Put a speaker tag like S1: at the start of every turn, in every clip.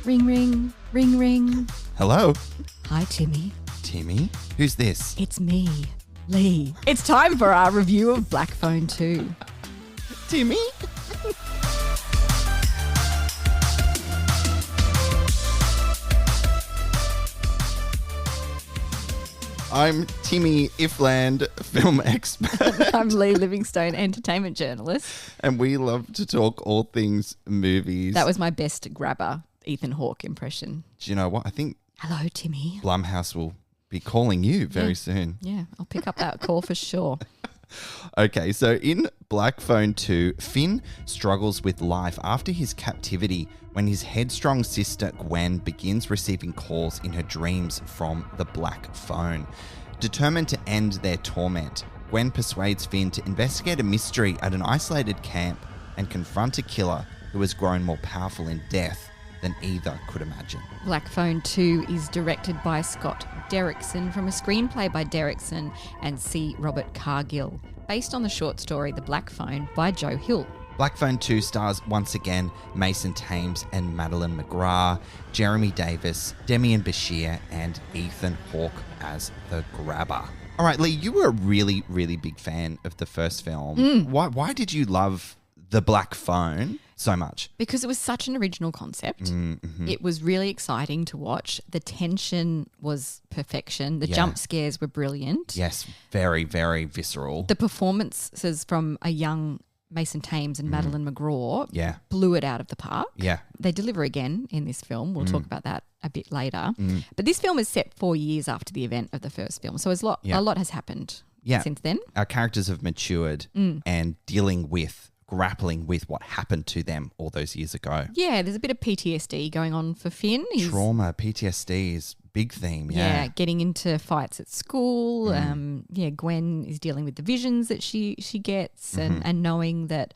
S1: Ring, ring, ring, ring.
S2: Hello?
S1: Hi, Timmy.
S2: Timmy? Who's this?
S1: It's me, Leigh. It's time for our review of Black Phone 2.
S2: Timmy? I'm Timmy Ifland, film expert.
S1: I'm Leigh Livingstone, entertainment journalist.
S2: And we love to talk all things movies.
S1: That was my best grabber, Ethan Hawke impression.
S2: Do you know what? I think
S1: Hello, Timmy.
S2: Blumhouse will be calling you very soon.
S1: Yeah, I'll pick up that call for sure.
S2: Okay, so in Black Phone 2, Finn struggles with life after his captivity when his headstrong sister Gwen begins receiving calls in her dreams from the Black Phone. Determined to end their torment, Gwen persuades Finn to investigate a mystery at an isolated camp and confront a killer who has grown more powerful in death than either could imagine.
S1: Black Phone 2 is directed by Scott Derrickson from a screenplay by Derrickson and C. Robert Cargill, based on the short story The Black Phone by Joe Hill.
S2: Black Phone 2 stars once again Mason Thames and Madeleine McGraw, Jeremy Davis, Demian Bashir, and Ethan Hawke as the Grabber. All right, Leigh, you were a really, really big fan of the first film. Why did you love The Black Phone so much?
S1: Because it was such an original concept.
S2: Mm-hmm.
S1: It was really exciting to watch. The tension was perfection. The jump scares were brilliant.
S2: Yes, very, very visceral.
S1: The performances from a young Mason Thames and Madeleine McGraw blew it out of the park.
S2: Yeah.
S1: They deliver again in this film. We'll talk about that a bit later. But this film is set 4 years after the event of the first film. So a lot has happened since then.
S2: Our characters have matured and grappling with what happened to them all those years ago.
S1: Yeah, there's a bit of PTSD going on for Finn.
S2: Trauma, PTSD is big theme,
S1: getting into fights at school. Gwen is dealing with the visions that she gets and knowing that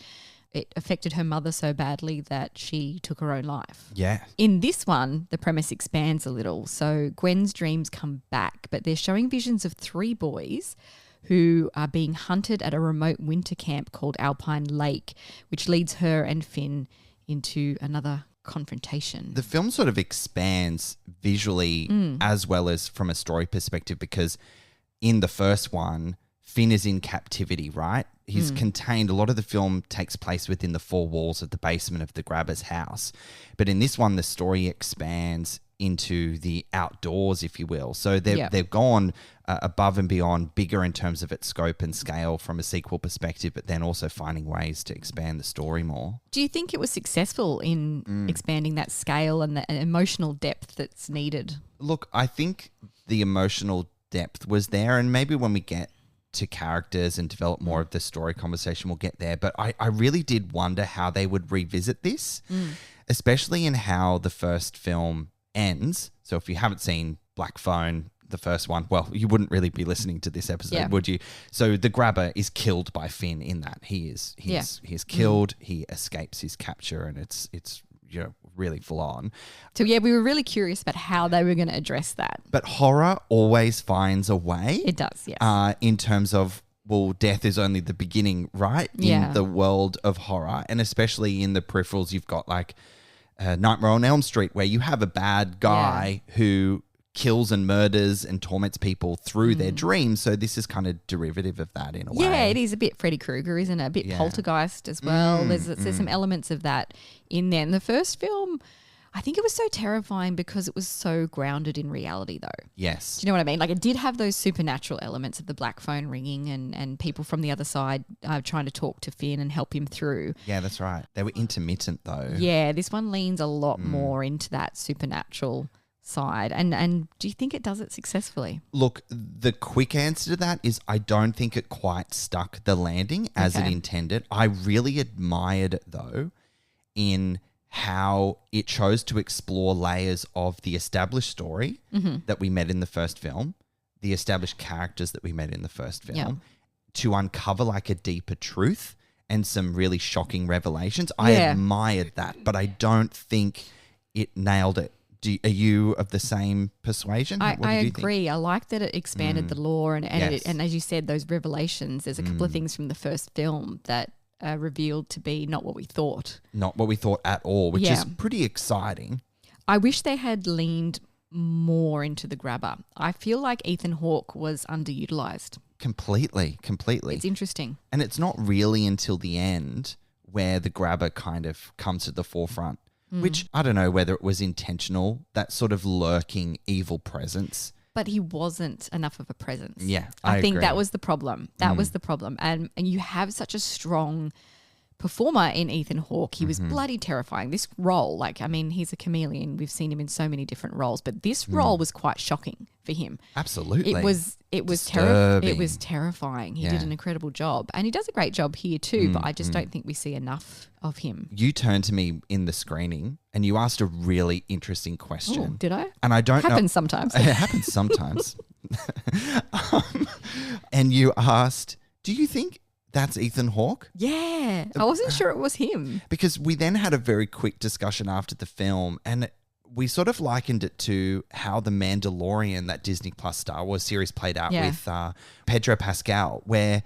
S1: it affected her mother so badly that she took her own life.
S2: Yeah.
S1: In this one, the premise expands a little. So Gwen's dreams come back, but they're showing visions of 3 boys who are being hunted at a remote winter camp called Alpine Lake, which leads her and Finn into another confrontation.
S2: The film sort of expands visually as well as from a story perspective, because in the first one, Finn is in captivity, right? He's contained. A lot of the film takes place within the 4 walls of the basement of the Grabber's house. But in this one, the story expands into the outdoors, if you will. So they've gone above and beyond, bigger in terms of its scope and scale from a sequel perspective, but then also finding ways to expand the story more.
S1: Do you think it was successful in expanding that scale and the emotional depth that's needed?
S2: Look, I think the emotional depth was there, and maybe when we get to characters and develop more of the story conversation, we'll get there. But I really did wonder how they would revisit this, especially in how the first film ends. So if you haven't seen Black Phone, the first one, well, you wouldn't really be listening to this episode, would you? So the Grabber is killed by Finn in that. He is killed, he escapes his capture, and it's really full on.
S1: So we were really curious about how they were going to address that.
S2: But horror always finds a way.
S1: It does, yes.
S2: In terms of, well, death is only the beginning, right? In the world of horror, and especially in the peripherals, you've got like Nightmare on Elm Street, where you have a bad guy who kills and murders and torments people through their dreams. So this is kind of derivative of that in a way.
S1: Yeah, it is a bit Freddy Krueger, isn't it? A bit Poltergeist as well. There's some elements of that in there. In the first film, I think it was so terrifying because it was so grounded in reality, though.
S2: Yes.
S1: Do you know what I mean? Like, it did have those supernatural elements of the Black Phone ringing and people from the other side trying to talk to Finn and help him through.
S2: Yeah, that's right. They were intermittent, though.
S1: Yeah, this one leans a lot more into that supernatural side. And do you think it does it successfully?
S2: Look, the quick answer to that is I don't think it quite stuck the landing as it intended. I really admired it, though, in how it chose to explore layers of the established story that we met in the first film, the established characters that we met in the first film, to uncover like a deeper truth and some really shocking revelations. I admired that, but I don't think it nailed it. Are you of the same persuasion?
S1: I agree. I like that it expanded the lore and as you said, those revelations. There's a couple of things from the first film that revealed to be not what we thought.
S2: Not what we thought at all, which is pretty exciting.
S1: I wish they had leaned more into the grabber. I feel like Ethan Hawke was underutilized.
S2: Completely.
S1: It's interesting.
S2: And it's not really until the end where the grabber kind of comes to the forefront, which I don't know whether it was intentional, that sort of lurking evil presence.
S1: But he wasn't enough of a presence.
S2: Yeah,
S1: I think
S2: agree.
S1: that was the problem. That was the problem. And you have such a strong performer in Ethan Hawke. He was bloody terrifying. This role, like, I mean, he's a chameleon. We've seen him in so many different roles, but this role was quite shocking for him.
S2: Absolutely.
S1: It was terrifying. He did an incredible job. And he does a great job here too, but I just don't think we see enough of him.
S2: You turned to me in the screening and you asked a really interesting question.
S1: Ooh, did I?
S2: And I don't know.
S1: Happens sometimes.
S2: It happens sometimes. And you asked, do you think that's Ethan Hawke?
S1: Yeah. I wasn't sure it was him.
S2: Because we then had a very quick discussion after the film and we sort of likened it to how The Mandalorian, that Disney Plus Star Wars series, played out with Pedro Pascal, where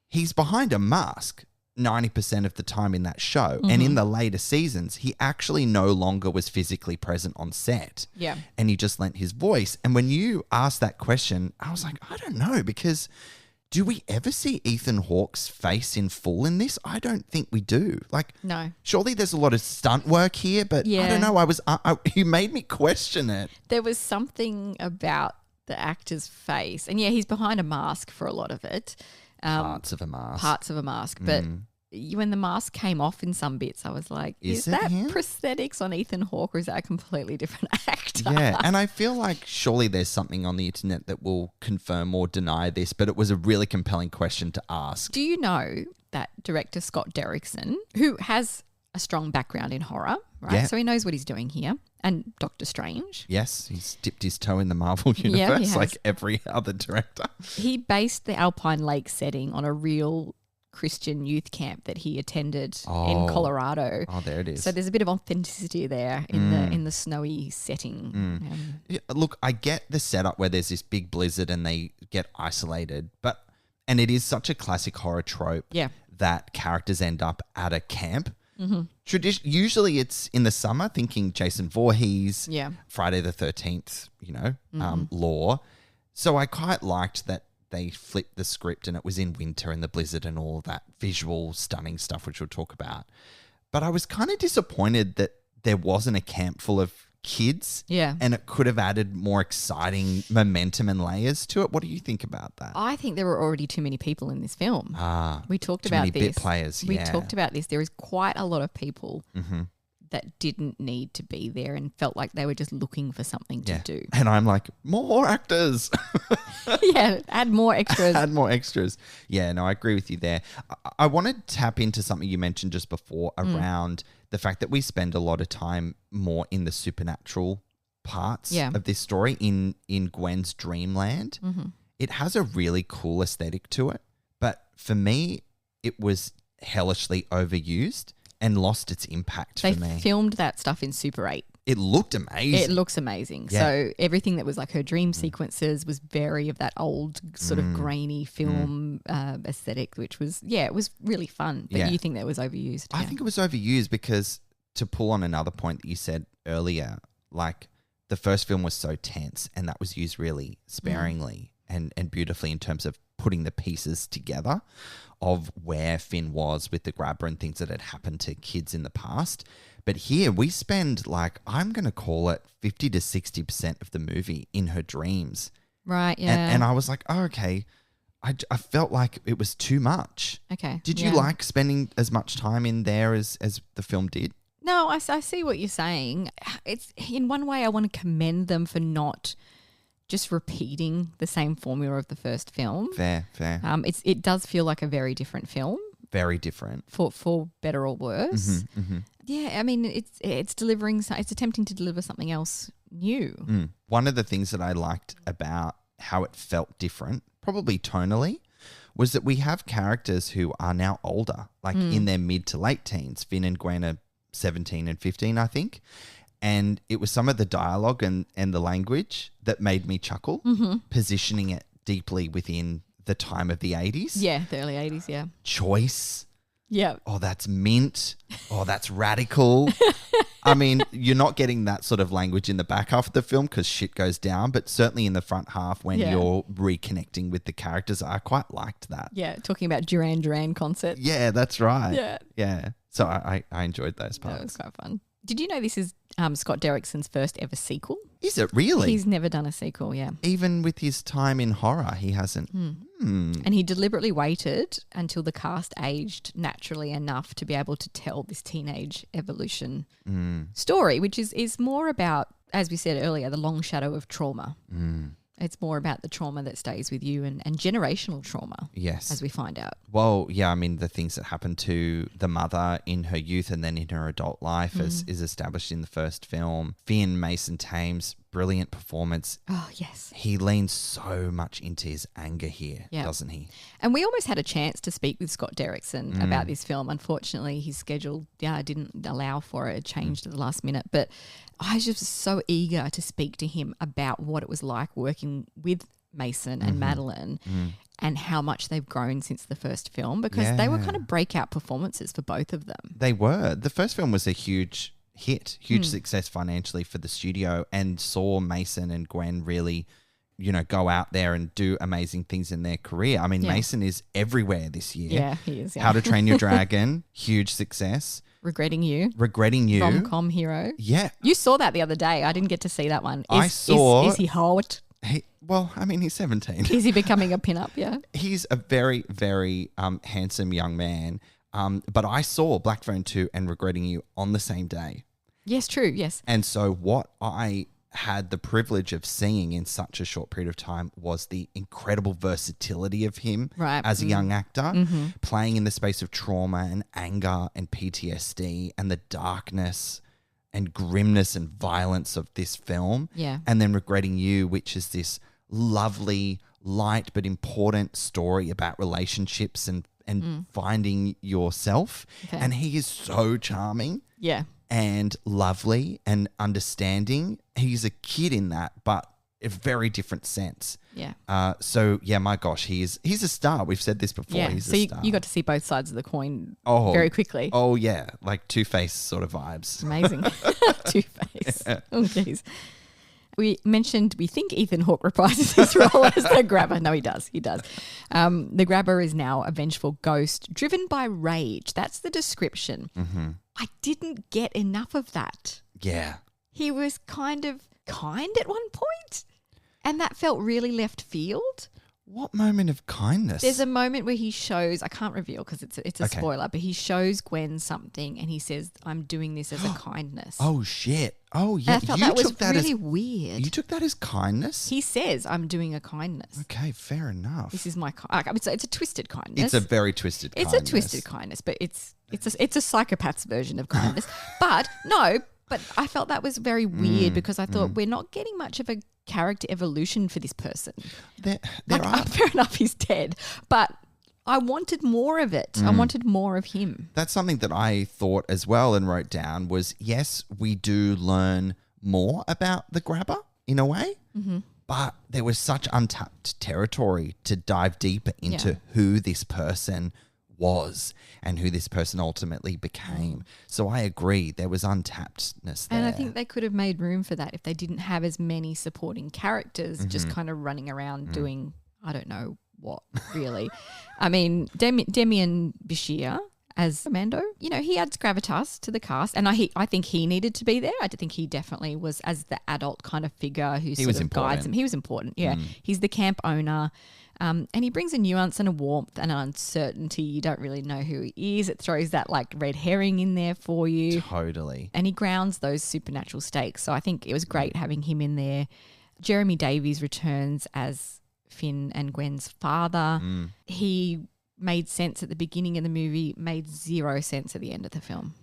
S2: he's behind a mask 90% of the time in that show. And in the later seasons, he actually no longer was physically present on set.
S1: Yeah.
S2: And he just lent his voice. And when you asked that question, I was like, I don't know, because do we ever see Ethan Hawke's face in full in this? I don't think we do. Like,
S1: No.
S2: Surely there's a lot of stunt work here, but I don't know. You made me question it.
S1: There was something about the actor's face. And yeah, he's behind a mask for a lot of it.
S2: Parts of a mask.
S1: But when the mask came off in some bits, I was like, is that
S2: him?
S1: prosthetics on Ethan Hawke or is that a completely different actor?
S2: Yeah, and I feel like surely there's something on the internet that will confirm or deny this, but it was a really compelling question to ask.
S1: Do you know that director Scott Derrickson, who has a strong background in horror, right?
S2: Yeah.
S1: So he knows what he's doing here. And Doctor Strange.
S2: Yes, he's dipped his toe in the Marvel
S1: he
S2: universe
S1: has.
S2: like every other director.
S1: He based the Alpine Lake setting on a real Christian youth camp that he attended in Colorado.
S2: Oh, there it is.
S1: So there's a bit of authenticity there in the snowy setting.
S2: Yeah, look, I get the setup where there's this big blizzard and they get isolated, and it is such a classic horror trope that characters end up at a camp. Usually it's in the summer, thinking Jason Voorhees, Friday the 13th, lore. So I quite liked that they flipped the script and it was in winter and the blizzard and all that visual stunning stuff, which we'll talk about. But I was kind of disappointed that there wasn't a camp full of kids.
S1: Yeah.
S2: And it could have added more exciting momentum and layers to it. What do you think about that?
S1: I think there were already too many people in this film. We talked
S2: too
S1: about
S2: many
S1: this.
S2: bit players,
S1: We talked about this. There is quite a lot of people that didn't need to be there and felt like they were just looking for something to do.
S2: And I'm like, more actors.
S1: Add more extras.
S2: Add more extras. Yeah, no, I agree with you there. I want to tap into something you mentioned just before around the fact that we spend a lot of time more in the supernatural parts of this story in Gwen's dreamland. It has a really cool aesthetic to it. But for me, it was hellishly overused and lost its impact for me.
S1: They filmed that stuff in Super 8.
S2: It looked amazing.
S1: It looks amazing.
S2: Yeah.
S1: So everything that was like her dream sequences was very of that old sort of grainy film aesthetic, which was, it was really fun. But you think that was overused?
S2: I think it was overused because, to pull on another point that you said earlier, like the first film was so tense and that was used really sparingly and beautifully in terms of putting the pieces together of where Finn was with the grabber and things that had happened to kids in the past. But here we spend I'm going to call it 50 to 60% of the movie in her dreams.
S1: Right, yeah.
S2: And I was like, oh, okay. I felt like it was too much.
S1: Okay.
S2: Did you like spending as much time in there as the film did?
S1: No, I see what you're saying. It's in one way I want to commend them for not just repeating the same formula of the first film. Fair. It does feel like a very different film.
S2: Very different.
S1: For better or worse. Yeah, I mean, it's delivering. It's attempting to deliver something else new.
S2: One of the things that I liked about how it felt different, probably tonally, was that we have characters who are now older, like in their mid to late teens. Finn and Gwen are 17 and 15, I think. And it was some of the dialogue and the language that made me chuckle, positioning it deeply within the time of the 80s.
S1: Yeah, the early 80s, yeah.
S2: Choice.
S1: Yeah.
S2: Oh, that's mint. Oh, that's radical. I mean, you're not getting that sort of language in the back half of the film because shit goes down, but certainly in the front half when you're reconnecting with the characters, I quite liked that.
S1: Yeah, talking about Duran Duran concert.
S2: Yeah, that's right.
S1: Yeah.
S2: Yeah. So I enjoyed those parts.
S1: That was quite fun. Did you know this is Scott Derrickson's first ever sequel?
S2: Is it really?
S1: He's never done a sequel, yeah.
S2: Even with his time in horror, he hasn't.
S1: And he deliberately waited until the cast aged naturally enough to be able to tell this teenage evolution story, which is more about, as we said earlier, the long shadow of trauma. It's more about the trauma that stays with you and generational trauma.
S2: Yes.
S1: As we find out.
S2: Well, yeah, I mean, the things that happened to the mother in her youth and then in her adult life is established in the first film. Finn, Mason Thames, brilliant performance.
S1: Oh, yes.
S2: He leans so much into his anger here, doesn't he?
S1: And we almost had a chance to speak with Scott Derrickson about this film. Unfortunately, his schedule didn't allow for it. It changed at the last minute. But I was just so eager to speak to him about what it was like working with Mason and Madeleine and how much they've grown since the first film, because they were kind of breakout performances for both of them.
S2: They were. The first film was a huge hit, huge success financially for the studio, and saw Mason and Gwen really, go out there and do amazing things in their career. I mean, Mason is everywhere this year.
S1: Yeah, he is. Yeah.
S2: How to Train Your Dragon, huge success.
S1: Regretting You. Rom-com hero.
S2: Yeah.
S1: You saw that the other day. I didn't get to see that one.
S2: Is
S1: he hot?
S2: He's 17.
S1: Is he becoming a pin-up? Yeah.
S2: He's a very, very handsome young man. But I saw Black Phone 2 and Regretting You on the same day.
S1: Yes, true. Yes.
S2: And so what I had the privilege of seeing in such a short period of time was the incredible versatility of him as a young actor, playing in the space of trauma and anger and PTSD and the darkness and grimness and violence of this film.
S1: Yeah.
S2: And then Regretting You, which is this lovely, light but important story about relationships and finding yourself. Okay. And he is so charming.
S1: Yeah.
S2: And lovely and understanding. He's a kid in that, but a very different sense.
S1: Yeah.
S2: My gosh, he's a star. We've said this before.
S1: Yeah.
S2: He's
S1: a
S2: star.
S1: You got to see both sides of the coin very quickly.
S2: Oh, yeah. Like Two-Face sort of vibes.
S1: Amazing. Two-Face. Yeah. Oh, geez. We mentioned we think Ethan Hawke reprises his role as the grabber. No, he does. He does. The grabber is now a vengeful ghost driven by rage. That's the description. I didn't get enough of that.
S2: Yeah.
S1: He was kind at one point, and that felt really left field.
S2: What moment of kindness?
S1: There's a moment where he shows, I can't reveal because it's a spoiler, but he shows Gwen something and he says, I'm doing this as a kindness.
S2: Oh, shit. Oh, yeah.
S1: And I felt that was really weird.
S2: You took that as kindness?
S1: He says, I'm doing a kindness.
S2: Okay, fair enough.
S1: This is my it's a twisted kindness.
S2: It's a very twisted kindness.
S1: It's a twisted kindness, but it's a psychopath's version of kindness. But I felt that was very weird because I thought we're not getting much of a character evolution for this person.
S2: There are.
S1: Fair enough, he's dead, but I wanted more of it. I wanted more of him.
S2: That's something that I thought as well and wrote down was, yes, we do learn more about the grabber in a way, but there was such untapped territory to dive deeper into who this person was and who this person ultimately became. So I agree, there was untappedness there.
S1: And I think they could have made room for that if they didn't have as many supporting characters just kind of running around doing, I don't know what, really. I mean, Demian Bashir as Mando, he adds gravitas to the cast, and I think he needed to be there. I think he definitely was as the adult kind of figure who sort of guides him. He was important, yeah. He's the camp owner. And he brings a nuance and a warmth and an uncertainty. You don't really know who he is. It throws that like red herring in there for you.
S2: Totally.
S1: And he grounds those supernatural stakes. So I think it was great having him in there. Jeremy Davies returns as Finn and Gwen's father. He made sense at the beginning of the movie, made zero sense at the end of the film.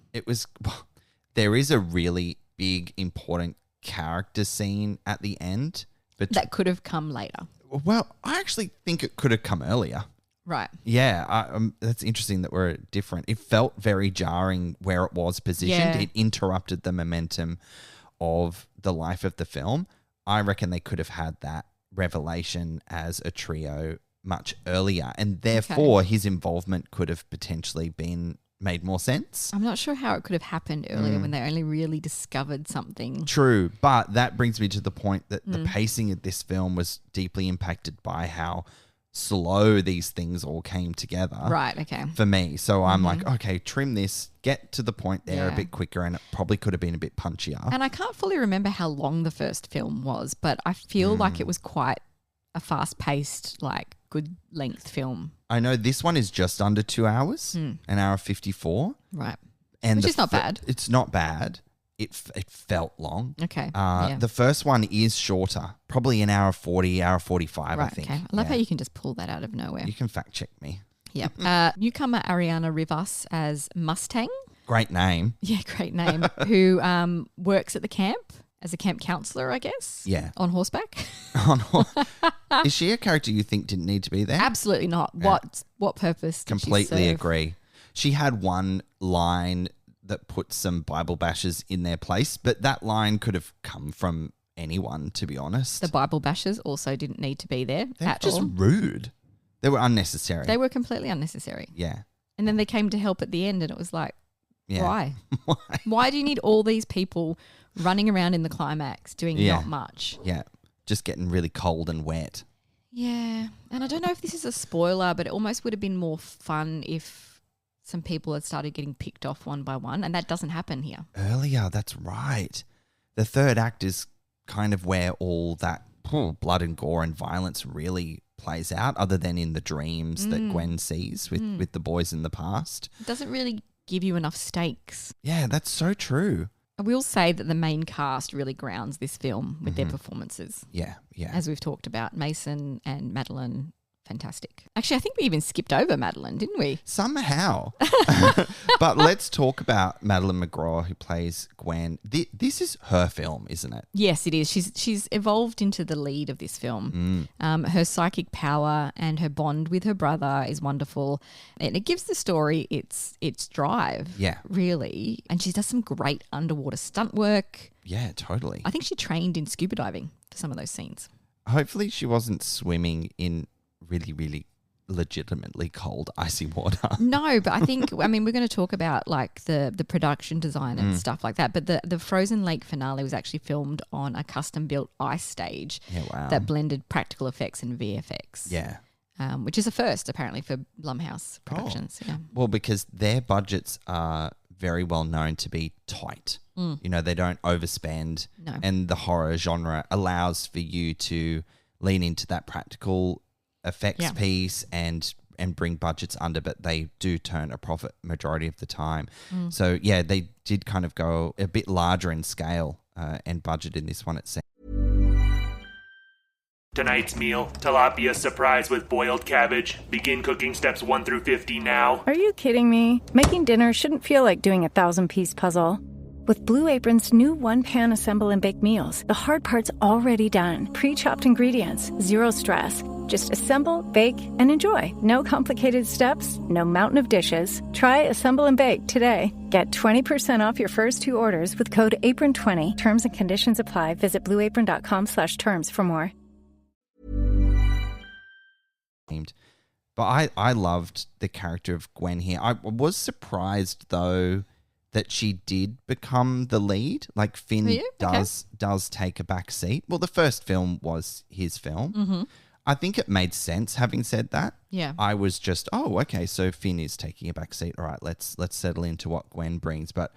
S2: There is a really big, important character scene at the end. But
S1: that could have come later.
S2: Well, I actually think it could have come earlier.
S1: Right.
S2: Yeah, that's interesting that we're different. It felt very jarring where it was positioned. Yeah. It interrupted the momentum of the life of the film. I reckon they could have had that revelation as a trio much earlier, and therefore his involvement could have potentially been made more sense.
S1: I'm not sure how it could have happened earlier when they only really discovered something.
S2: True, but that brings me to the point that the pacing of this film was deeply impacted by how slow these things all came together.
S1: Right, okay.
S2: For me. So I'm like, okay, trim this, get to the point there a bit quicker, and it probably could have been a bit punchier.
S1: And I can't fully remember how long the first film was, but I feel like it was quite a fast-paced, like, good length film.
S2: I know this one is just under 2 hours, an hour 54.
S1: Right.
S2: And
S1: Which is not bad.
S2: It's not bad. It felt long.
S1: Okay.
S2: The first one is shorter, probably an hour 40, hour 45, I think.
S1: Okay. I love how you can just pull that out of nowhere.
S2: You can fact check me.
S1: Yep. Newcomer Ariana Rivas as Mustang.
S2: Great name.
S1: Yeah, great name. Who works at the camp as a camp counselor, I guess.
S2: Yeah.
S1: On horseback.
S2: Is she a character you think didn't need to be there?
S1: Absolutely not. What purpose did
S2: Completely
S1: she serve?
S2: agree. She had one line that put some Bible bashers in their place, but that line could have come from anyone, to be honest.
S1: The Bible bashers also didn't need to be there
S2: They're
S1: at
S2: just
S1: all.
S2: rude. They were unnecessary.
S1: They were completely unnecessary.
S2: Yeah.
S1: And then they came to help at the end and it was like,
S2: Yeah.
S1: why?
S2: Why?
S1: Why do you need all these people running around in the climax doing not much?
S2: Yeah. Just getting really cold and wet.
S1: Yeah. And I don't know if this is a spoiler, but it almost would have been more fun if some people had started getting picked off one by one, and that doesn't happen here.
S2: Earlier, that's right. The third act is kind of where all that blood and gore and violence really plays out, other than in the dreams that Gwen sees with the boys in the past.
S1: It doesn't really give you enough stakes.
S2: Yeah, that's so true.
S1: I will say that the main cast really grounds this film with their performances.
S2: Yeah, yeah.
S1: As we've talked about, Mason and Madeleine, fantastic. Actually, I think we even skipped over Madeleine, didn't we?
S2: Somehow. But let's talk about Madeleine McGraw, who plays Gwen. This is her film, isn't it?
S1: Yes, it is. She's evolved into the lead of this film. Her psychic power and her bond with her brother is wonderful. And it gives the story its drive, really. And she does some great underwater stunt work.
S2: Yeah, totally.
S1: I think she trained in scuba diving for some of those scenes.
S2: Hopefully she wasn't swimming in really, really legitimately cold, icy water.
S1: No, but I think, we're going to talk about like the production design and stuff like that. But the Frozen Lake finale was actually filmed on a custom built ice stage that blended practical effects and VFX.
S2: Yeah.
S1: Which is a first apparently for Blumhouse Productions. Yeah.
S2: Well, because their budgets are very well known to be tight. You know, they don't overspend.
S1: No.
S2: And the horror genre allows for you to lean into that practical effects piece and bring budgets under, but they do turn a profit majority of the time. So, yeah, they did kind of go a bit larger in scale and budget in this one, it seems.
S3: Tonight's meal, tilapia surprise with boiled cabbage. Begin cooking steps 1 through 50 now.
S4: Are you kidding me? Making dinner shouldn't feel like doing a 1,000-piece puzzle. With Blue Apron's new one-pan assemble and bake meals, the hard part's already done. Pre-chopped ingredients, zero stress. Just assemble, bake, and enjoy. No complicated steps, no mountain of dishes. Try Assemble and Bake today. Get 20% off your first 2 orders with code APRON20. Terms and conditions apply. Visit blueapron.com/terms for more.
S2: But I loved the character of Gwen here. I was surprised, though, that she did become the lead. Like, Finn does take a back seat. Well, the first film was his film. I think it made sense, having said that.
S1: Yeah.
S2: I was just, okay, so Finn is taking a back seat. All right, let's settle into what Gwen brings. But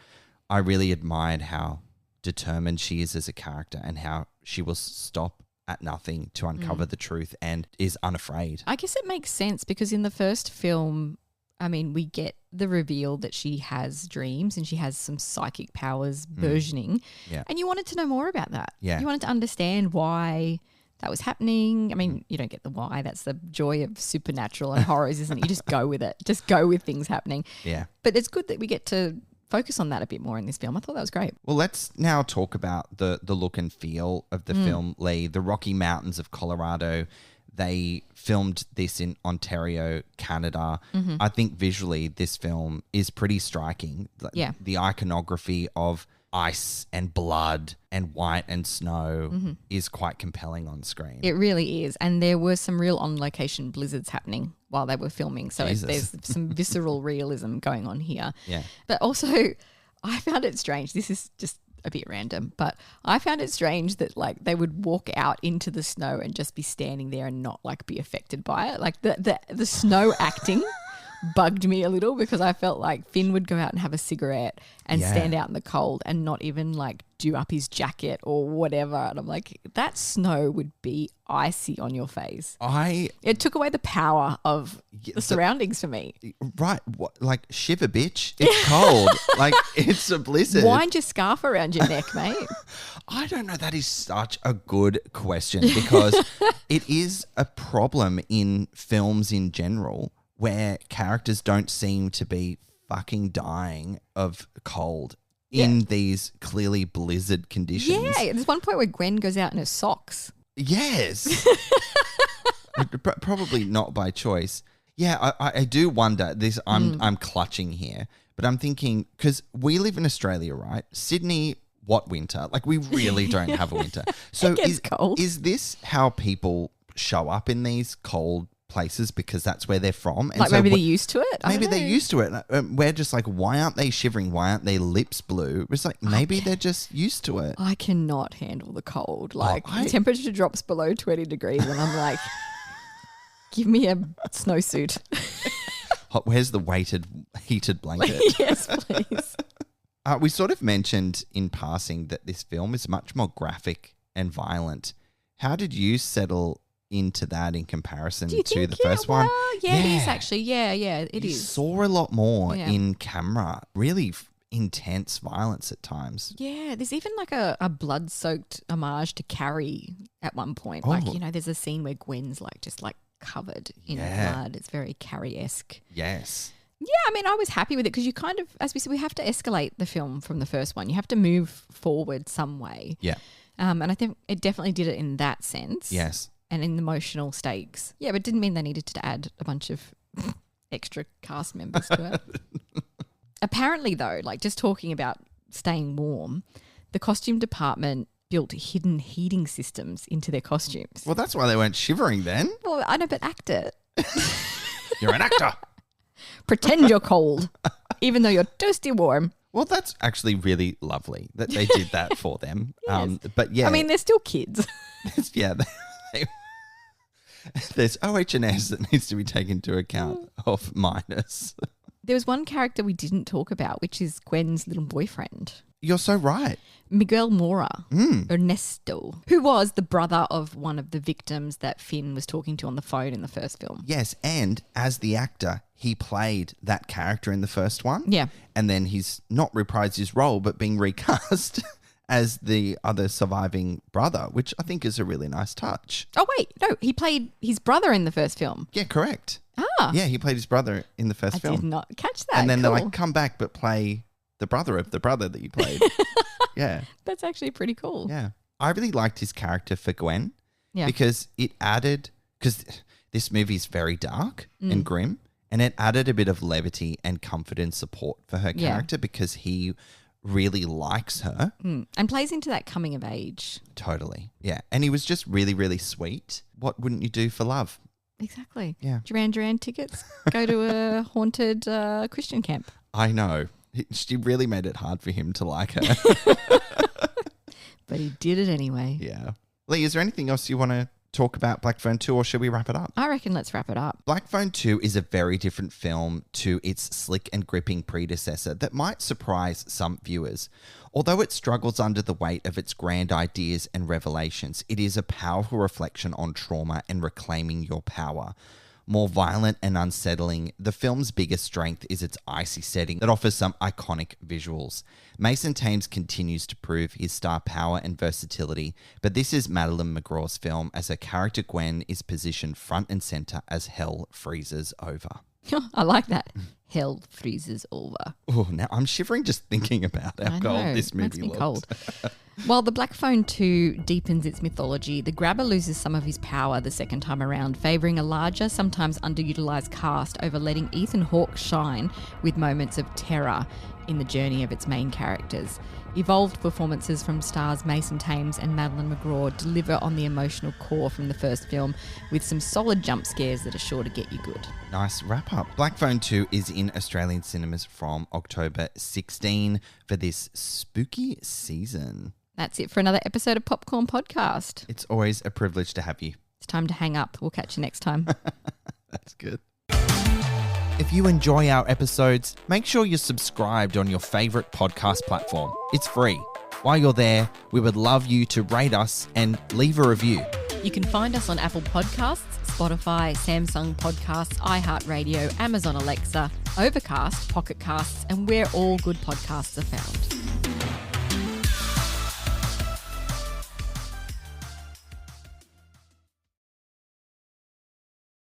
S2: I really admired how determined she is as a character and how she will stop at nothing to uncover the truth and is unafraid.
S1: I guess it makes sense because in the first film, we get the reveal that she has dreams and she has some psychic powers burgeoning.
S2: Yeah.
S1: And you wanted to know more about that.
S2: Yeah.
S1: You wanted to understand why that was happening. You don't get the why. That's the joy of supernatural and horrors, isn't it? You just go with it. Just go with things happening.
S2: Yeah.
S1: But it's good that we get to focus on that a bit more in this film. I thought that was great.
S2: Well, let's now talk about the look and feel of the film, Leigh. The Rocky Mountains of Colorado. They filmed this in Ontario, Canada. I think visually this film is pretty striking.
S1: Yeah.
S2: The iconography of ice and blood and white and snow is quite compelling on screen.
S1: It really is. And there were some real on-location blizzards happening while they were filming. So there's some visceral realism going on here.
S2: Yeah.
S1: But also, I found it strange. This is just a bit random, but I found it strange that like they would walk out into the snow and just be standing there and not like be affected by it. Like the snow acting bugged me a little because I felt like Finn would go out and have a cigarette and stand out in the cold and not even like do up his jacket or whatever. And I'm like, that snow would be icy on your face. It took away the power of the surroundings for me.
S2: Right. What, like, shiver, bitch. It's cold. Like, it's a blizzard.
S1: Wind your scarf around your neck, mate.
S2: I don't know. That is such a good question because it is a problem in films in general where characters don't seem to be fucking dying of cold in these clearly blizzard conditions.
S1: Yeah, there's one point where Gwen goes out in her socks.
S2: Yes. Probably not by choice. Yeah, I do wonder. I'm clutching here, but I'm thinking because we live in Australia, right? Sydney, what winter? Like we really don't have a winter. So
S1: it gets cold.
S2: Is this how people show up in these cold places because that's where they're from? And
S1: like
S2: so
S1: maybe they're used to it?
S2: Maybe they're used to it. We're just like, why aren't they shivering? Why aren't their lips blue? It's like maybe they're just used to it.
S1: I cannot handle the cold. Like the temperature drops below 20 degrees and I'm like, give me a snowsuit.
S2: Where's the heated blanket?
S1: Yes, please.
S2: We sort of mentioned in passing that this film is much more graphic and violent. How did you settle into that in comparison to the first one?
S1: Yeah, it is actually. Yeah, it is.
S2: You saw a lot more in camera. Really intense violence at times.
S1: Yeah, there's even like a blood-soaked homage to Carrie at one point. Like, there's a scene where Gwen's like just like covered in blood. It's very Carrie-esque.
S2: Yes.
S1: Yeah, I mean, I was happy with it because you kind of, as we said, we have to escalate the film from the first one. You have to move forward some way.
S2: Yeah.
S1: And I think it definitely did it in that sense.
S2: Yes.
S1: And in the emotional stakes. Yeah, but it didn't mean they needed to add a bunch of extra cast members to it. Apparently, though, like just talking about staying warm, the costume department built hidden heating systems into their costumes.
S2: Well, that's why they weren't shivering then.
S1: Well, I know, but act it.
S2: You're an actor.
S1: Pretend you're cold, even though you're toasty warm.
S2: Well, that's actually really lovely that they did that for them.
S1: Yes.
S2: But yeah.
S1: I mean, they're still kids.
S2: Yeah. There's OH&S that needs to be taken into account of minus.
S1: There was one character we didn't talk about, which is Gwen's little boyfriend.
S2: You're so right.
S1: Miguel Mora, Ernesto, who was the brother of one of the victims that Finn was talking to on the phone in the first film.
S2: Yes, and as the actor, he played that character in the first one.
S1: Yeah.
S2: And then he's not reprised his role, but being recast as the other surviving brother, which I think is a really nice touch.
S1: Oh, wait. No, he played his brother in the first film.
S2: Yeah, correct.
S1: Ah.
S2: Yeah, he played his brother in the first film.
S1: I did not catch that.
S2: And then
S1: cool.
S2: they're like, come back, but play the brother of the brother that you played. Yeah.
S1: That's actually pretty cool.
S2: Yeah. I really liked his character for Gwen.
S1: Yeah.
S2: Because it added, because this movie is very dark and grim, and it added a bit of levity and comfort and support for her character because he really likes her.
S1: And plays into that coming of age.
S2: Totally. Yeah. And he was just really, really sweet. What wouldn't you do for love?
S1: Exactly.
S2: Yeah.
S1: Duran Duran tickets. Go to a haunted Christian camp.
S2: I know. She really made it hard for him to like her.
S1: But he did it anyway.
S2: Yeah. Leigh, is there anything else you want to talk about Black Phone 2 or should we wrap it up?
S1: I reckon let's wrap it up.
S2: Black Phone 2 is a very different film to its slick and gripping predecessor that might surprise some viewers. Although it struggles under the weight of its grand ideas and revelations, it is a powerful reflection on trauma and reclaiming your power. More violent and unsettling, the film's biggest strength is its icy setting that offers some iconic visuals. Mason Thames continues to prove his star power and versatility, but this is Madeleine McGraw's film as her character Gwen is positioned front and center as hell freezes over.
S1: I like that. Hell freezes over.
S2: Oh, now I'm shivering just thinking about how cold this movie
S1: makes me
S2: looks.
S1: Cold. While The Black Phone 2 deepens its mythology, the grabber loses some of his power the second time around, favouring a larger, sometimes underutilised cast over letting Ethan Hawke shine with moments of terror in the journey of its main characters. Evolved performances from stars Mason Thames and Madeleine McGraw deliver on the emotional core from the first film with some solid jump scares that are sure to get you good.
S2: Nice wrap up. Black Phone 2 is in Australian cinemas from October 16 for this spooky season.
S1: That's it for another episode of Popcorn Podcast.
S2: It's always a privilege to have you.
S1: It's time to hang up. We'll catch you next time.
S2: That's good. If you enjoy our episodes, make sure you're subscribed on your favourite podcast platform. It's free. While you're there, we would love you to rate us and leave a review.
S1: You can find us on Apple Podcasts, Spotify, Samsung Podcasts, iHeartRadio, Amazon Alexa, Overcast, Pocket Casts, and where all good podcasts are found.